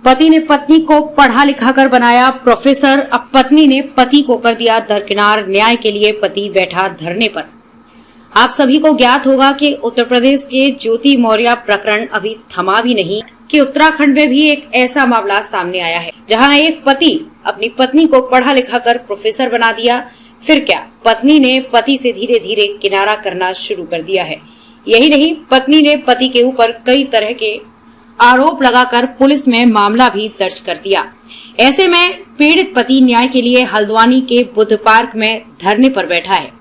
पति ने पत्नी को पढ़ा लिखा कर बनाया प्रोफेसर, अब पत्नी ने पति को कर दिया दरकिनार। न्याय के लिए पति बैठा धरने पर। आप सभी को ज्ञात होगा कि उत्तर प्रदेश के ज्योति मौर्य प्रकरण अभी थमा भी नहीं कि उत्तराखंड में भी एक ऐसा मामला सामने आया है जहां एक पति अपनी पत्नी को पढ़ा लिखा कर प्रोफेसर बना दिया। फिर क्या, पत्नी ने पति से धीरे धीरे किनारा करना शुरू कर दिया है। यही नहीं, पत्नी ने पति के ऊपर कई तरह के आरोप लगाकर पुलिस में मामला भी दर्ज कर दिया। ऐसे में पीड़ित पति न्याय के लिए हल्द्वानी के बुद्ध पार्क में धरने पर बैठा है।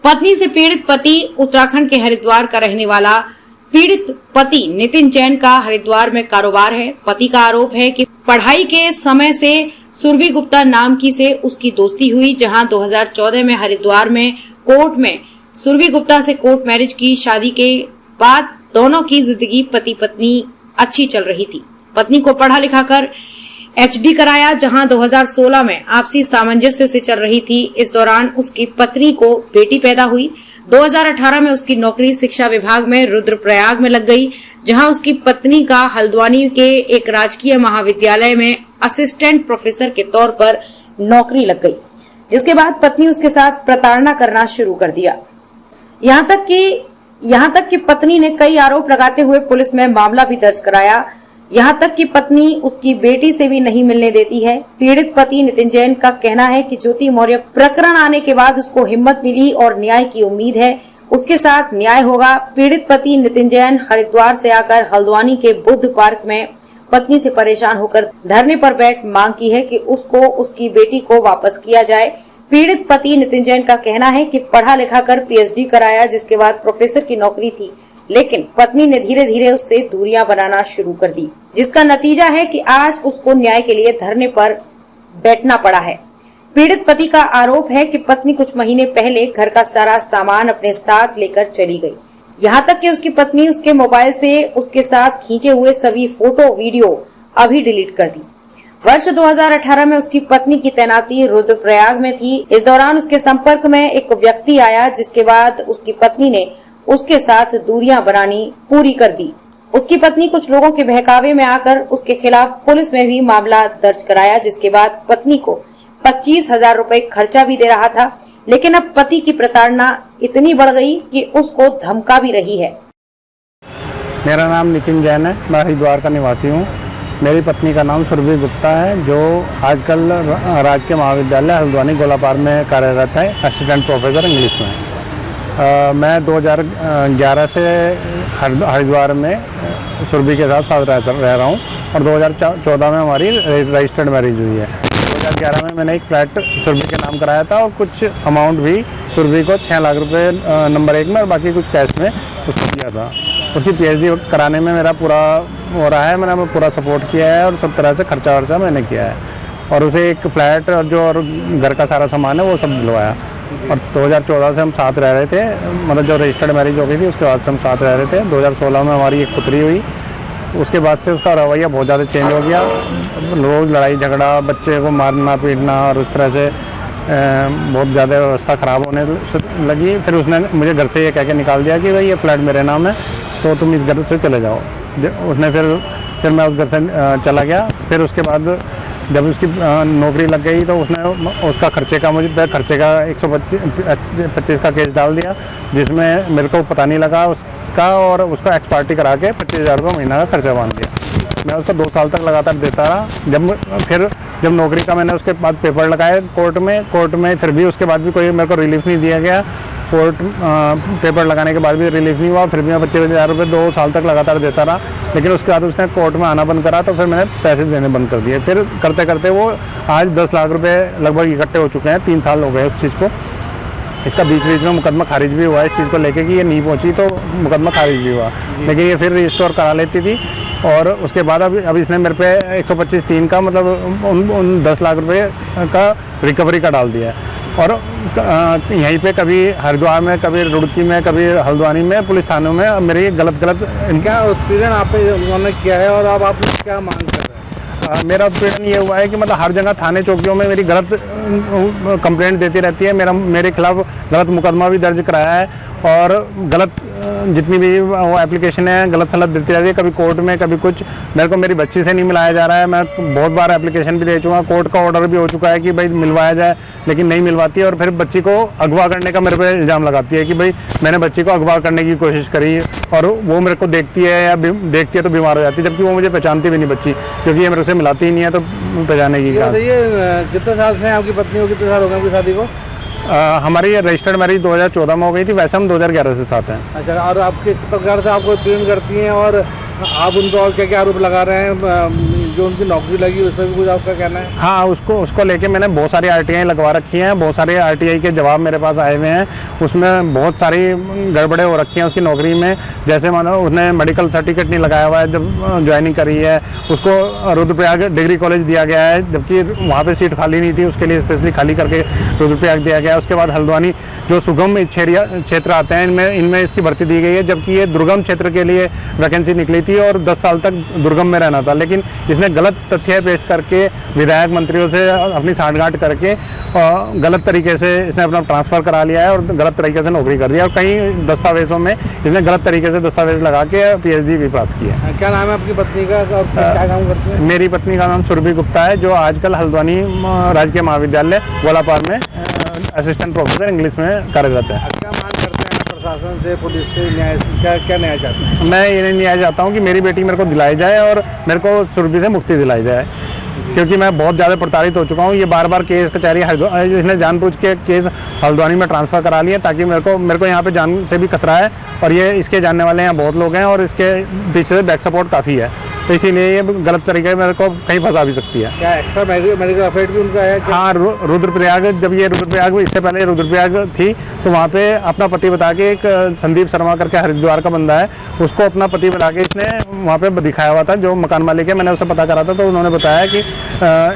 पत्नी से पीड़ित पति उत्तराखंड के हरिद्वार का रहने वाला। पीड़ित पति नितिन जैन का हरिद्वार में कारोबार है। पति का आरोप है कि पढ़ाई के समय से सुरभि गुप्ता नाम की से उसकी दोस्ती हुई, जहां 2014 में हरिद्वार में कोर्ट में सुरभि गुप्ता से कोर्ट मैरिज की। शादी के बाद दोनों की जिंदगी पति पत्नी अच्छी चल रही थी। पत्नी को पढ़ा लिखा कर एचडी कराया, जहां 2016 में आपसी सामंजस्य से चल रही थी। इस दौरान उसकी पत्नी को बेटी पैदा हुई। 2018 में उसकी नौकरी शिक्षा विभाग में रुद्रप्रयाग में लग गई, जहां उसकी पत्नी का हल्द्वानी के एक राजकीय महाविद्यालय में असिस्टेंट प्रोफेसर के तौर पर नौकरी लग गई, जिसके बाद पत्नी उसके साथ प्रताड़ना करना शुरू कर दिया। यहाँ तक कि पत्नी ने कई आरोप लगाते हुए पुलिस में मामला भी दर्ज कराया। यहाँ तक कि पत्नी उसकी बेटी से भी नहीं मिलने देती है। पीड़ित पति नितिन जैन का कहना है कि ज्योति मौर्य प्रकरण आने के बाद उसको हिम्मत मिली और न्याय की उम्मीद है, उसके साथ न्याय होगा। पीड़ित पति नितिन जैन हरिद्वार से आकर हल्द्वानी के बुद्ध पार्क में पत्नी से परेशान होकर धरने पर बैठ मांग की है कि उसको उसकी बेटी को वापस किया जाए। पीड़ित पति नितिन जैन का कहना है कि पढ़ा लिखा कर पीएचडी कराया, जिसके बाद प्रोफेसर की नौकरी थी, लेकिन पत्नी ने धीरे धीरे उससे दूरियां बनाना शुरू कर दी, जिसका नतीजा है कि आज उसको न्याय के लिए धरने पर बैठना पड़ा है। पीड़ित पति का आरोप है कि पत्नी कुछ महीने पहले घर का सारा सामान अपने साथ लेकर चली गई। यहाँ तक कि उसकी पत्नी उसके मोबाइल से उसके साथ खींचे हुए सभी फोटो वीडियो अभी डिलीट कर दी। वर्ष 2018 में उसकी पत्नी की तैनाती रुद्रप्रयाग में थी। इस दौरान उसके संपर्क में एक व्यक्ति आया, जिसके बाद उसकी पत्नी ने उसके साथ दूरियां बनानी पूरी कर दी। उसकी पत्नी कुछ लोगों के बहकावे में आकर उसके खिलाफ पुलिस में भी मामला दर्ज कराया, जिसके बाद पत्नी को 25,000 रुपए खर्चा भी दे रहा था। लेकिन अब पति की प्रताड़ना इतनी बढ़ गई कि उसको धमका भी रही है। मेरा नाम नितिन जैन है, मैं हरिद्वार का निवासी हूँ। मेरी पत्नी का नाम सुरभि गुप्ता है, जो आजकल राजकीय महाविद्यालय हल्द्वानी गोलापार में कार्यरत है, असिस्टेंट प्रोफेसर इंग्लिश में। मैं 2011 से हरिद्वार में सुरभि के साथ रह रहा हूँ और 2014 में हमारी रजिस्टर्ड मैरिज हुई है। 2011 में मैंने एक फ्लैट सुरभि के नाम कराया था और कुछ अमाउंट भी सुरभि को 6 लाख रुपए नंबर 1 में और बाकी कुछ कैश में उसको दिया था। उसकी पीएचडी कराने में मेरा पूरा हो रहा है, मैंने पूरा सपोर्ट किया है और सब तरह से खर्चा वर्चा मैंने किया है और उसे एक फ्लैट और जो और घर का सारा सामान है वो सब दिलवाया। और 2014 से हम साथ रह रहे थे, मतलब जो रजिस्टर्ड मैरिज हो गई थी उसके बाद से हम साथ रह रहे थे। 2016 में हमारी एक पुत्री हुई, उसके बाद से उसका रवैया बहुत ज़्यादा चेंज हो गया। रोज़ लड़ाई झगड़ा, बच्चे को मारना पीटना और उस तरह से बहुत ज़्यादा व्यवस्था ख़राब होने लगी। फिर उसने मुझे घर से ये कह के निकाल दिया कि भाई ये फ्लैट मेरे नाम है, तो तुम इस घर से चले जाओ। उसने फिर मैं उस घर से चला गया। फिर उसके बाद जब उसकी नौकरी लग गई तो उसने उसका खर्चे का 125 का केस डाल दिया, जिसमें मेरे को पता नहीं लगा उसका, और उसका एक्सपार्टी करा के 25,000 रुपये महीना का खर्चा बांध दिया। मैं उसको 2 साल तक लगातार देता रहा। जब नौकरी का मैंने उसके बाद पेपर लगाए कोर्ट में फिर भी उसके बाद भी कोई मेरे को रिलीफ नहीं दिया गया। कोर्ट पेपर लगाने के बाद भी रिलीफ नहीं हुआ, फिर भी मैं 25,000 रुपये 2 साल तक लगातार देता रहा। लेकिन उसके बाद उसने कोर्ट में आना बंद करा, तो फिर मैंने पैसे देने बंद कर दिए। फिर करते करते वो आज 10 लाख रुपये लगभग इकट्ठे हो चुके हैं। 3 साल हो गए उस चीज़ को। इसका बीच में मुकदमा खारिज भी हुआ है इस चीज़ को लेके कि ये नहीं पहुंची, तो मुकदमा खारिज भी हुआ, लेकिन ये फिर रिस्टोर करा लेती थी। और उसके बाद अब इसने मेरे पे 125(3) का मतलब उन 10 लाख रुपये का रिकवरी का डाल दिया है। और यहीं पे कभी हरिद्वार में, कभी रुड़की में, कभी हल्द्वानी में, पुलिस थानों में मेरी गलत क्या उत्पीड़न आप उन्होंने किया है और अब आप क्या मांग कर रहे हैं? मेरा उत्पीड़न ये हुआ है कि मतलब हर जगह थाने चौकियों में मेरी गलत कंप्लेंट देती रहती है। मेरे खिलाफ गलत मुकदमा भी दर्ज कराया है और गलत जितनी भी वो एप्लीकेशन है गलत सलत देती रहती है, कभी कोर्ट में कभी कुछ। मेरे को मेरी बच्ची से नहीं मिलाया जा रहा है। मैं बहुत बार एप्लीकेशन भी दे चुका, कोर्ट का ऑर्डर भी हो चुका है कि भाई मिलवाया जाए, लेकिन नहीं मिलवाती है। और फिर बच्ची को अगवा करने का मेरे पे इल्ज़ाम लगाती है कि भाई मैंने बच्ची को अगवा करने की कोशिश करी, और वो मेरे को देखती है या देखती है तो बीमार हो जाती है, जबकि वो मुझे पहचानती भी नहीं बच्ची, क्योंकि ये मेरे से मिलाती ही नहीं है, तो पहचाने की क्या। बताइए कितने साल से हैं आपकी पत्नी को, कितने साल हो गए आपकी शादी को? हमारी रजिस्टर्ड मैरिज 2014 में हो गई थी, वैसे हम 2011 से साथ हैं। अच्छा, और आप किस प्रकार से आपको प्रेम करती हैं और आप उनको और क्या क्या आरोप लगा रहे हैं, जो उनकी नौकरी लगी उस पर भी कुछ आपका कहना है? हाँ, उसको लेके मैंने बहुत सारी RTI लगवा रखी हैं, बहुत सारे RTI के जवाब मेरे पास आए हुए हैं। उसमें बहुत सारी गड़बड़े हो रखी हैं उसकी नौकरी में। जैसे मानो उसने मेडिकल सर्टिफिकेट नहीं लगाया हुआ है जब ज्वाइनिंग करी है, उसको रुद्रप्रयाग डिग्री कॉलेज दिया गया है, जबकि वहाँ पे सीट खाली नहीं थी, उसके लिए स्पेशली खाली करके रुद्रप्रयाग दिया गया है। उसके बाद हल्द्वानी जो सुगम क्षेत्र आते हैं इनमें इसकी भर्ती दी गई है, जबकि ये दुर्गम क्षेत्र के लिए वैकेंसी निकली थी और 10 साल तक दुर्गम में रहना था। लेकिन इसने गलत तथ्य पेश करके विधायक मंत्रियों से अपनी साठगांठ करके गलत तरीके से इसने अपना ट्रांसफ़र करा लिया है और गलत तरीके से नौकरी कर दिया, और कई दस्तावेजों में इसने गलत तरीके से दस्तावेज लगा के PhD भी प्राप्त की है। क्या नाम है आपकी पत्नी का और क्या काम करती है? मेरी पत्नी का नाम सुरभि गुप्ता है, जो आजकल हल्द्वानी राजकीय महाविद्यालय गोलापार में असिस्टेंट प्रोफेसर इंग्लिश में कार्यरत है। क्या मांग करते हैं प्रशासन से, पुलिस से, न्याय से, क्या न्याय चाहते हैं? मैं ये न्याय चाहता हूँ कि मेरी बेटी मेरे को दिलाई जाए और मेरे को सुरभि से मुक्ति दिलाई जाए, क्योंकि मैं बहुत ज़्यादा प्रताड़ित हो चुका हूँ। ये बार केस कचहरी इसने जानबूझ के केस हल्द्वानी में ट्रांसफ़र करा लिए, ताकि मेरे को यहाँ पे जान से भी खतरा है, और ये इसके जानने वाले यहाँ बहुत लोग हैं और इसके पीछे से बैक सपोर्ट काफ़ी है, तो इसीलिए ये गलत तरीके से मेरे को कहीं फंसा भी सकती है। क्या एक्स्ट्रा मेडिकल अफेयर भी उनका है? हाँ, रुद्रप्रयाग, जब ये रुद्रप्रयाग, इससे पहले रुद्रप्रयाग थी, तो वहाँ पे अपना पति बता के एक संदीप शर्मा करके हरिद्वार का बंदा है, उसको अपना पति बता के इसने वहाँ पे दिखाया हुआ था, जो मकान मालिक है। मैंने उससे पता करा था, तो उन्होंने बताया कि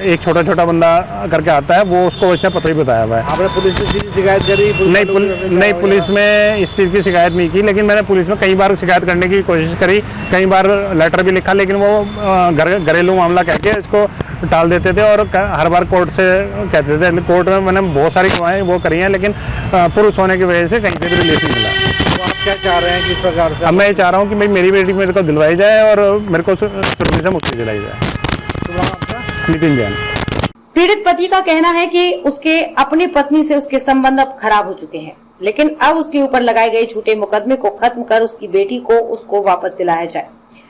एक छोटा बंदा करके आता है, वो उसको इसने पता ही बताया हुआ है। आपने पुलिस से शिकायत करी? नहीं, पुलिस में इस चीज़ की शिकायत नहीं की, लेकिन मैंने पुलिस में कई बार शिकायत करने की कोशिश करी, कई बार लेटर भी लिखा, लेकिन वो घरेलू मामला कह के इसको टाल देते थे और हर बार कोर्ट से कहते थे। कोर्ट में मैंने बहुत सारी गवाहें वो करी हैं, लेकिन पुरुष होने की वजह से कहीं से भी रिलीफ नहीं मिला। तो आप क्या चाह रहे हैं किस प्रकार से? अब मैं ये चाह रहा हूँ कि भाई मेरी बेटी मेरे को दिलवाई जाए और मेरे को सुरभि से मुक्ति दिलाई जाए। नितिन जैन। पीड़ित पति का कहना है कि उसके अपनी पत्नी से उसके संबंध अब खराब हो चुके हैं, लेकिन अब उसके ऊपर लगाए गए झूठे मुकदमे को खत्म कर उसकी बेटी को उसको वापस दिलाया जाए।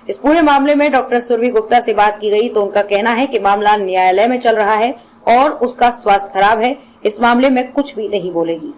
इस पूरे मामले में डॉक्टर सुरभि गुप्ता से बात की गई तो उनका कहना है कि मामला न्यायालय में चल रहा है और उसका स्वास्थ्य खराब है, इस मामले में कुछ भी नहीं बोलेगी।